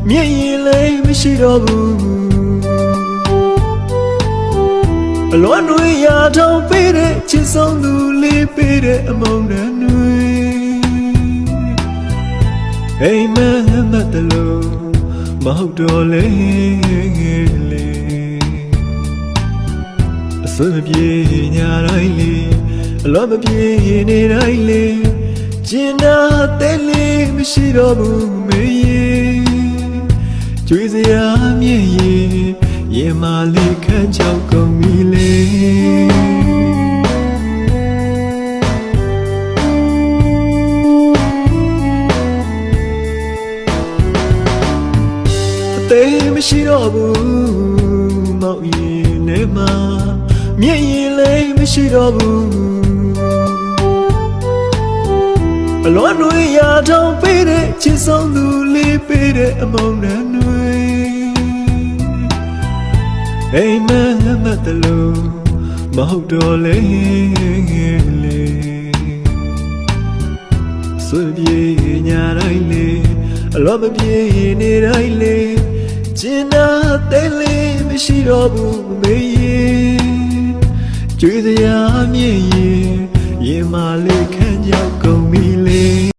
မြင်ရင်လည်းမရှိတော့ဘူးအလွန်တွေရာထောင်ပေးတဲ့ချစ်ဆုံးသူလေးပေးတဲ့အမုန်းတန်တွေအိမ်မက်မက်တလို့မဟုတ်တော့လေအစွမ်းမပြေညာတိုင်းလေအလွန်မပြေနေတိုင်းလေကျင်နာတဲ့လေးမရှိတော့ဘူးမေးကျွေးစရာမြည်ရင်မလေးခန့်ချောက်ကုန်ပြီလေအသေးမရှိတော့ဘူးမောက်ရင်ထဲမှာမြည်ရင်လည်းမရှိတော့ဘူးအလွန်တွေရာထောင်ပေးတဲ့ချစ်ဆုံးသူလေးပေးတဲ့အမုန်းတန်တွေအိမ်မက်မက်တလို့မဟုတ်တော့လေစွန့်ပြေညာတိုင်းလေအလွန်မပြေနေတိုင်းလေကျင်နာတဲ့လေးမရှိတော့ဘူးမေးကျွေးစရာမြည်ရင်မလေးခန့်ရောက်ကုန်ပြီလေ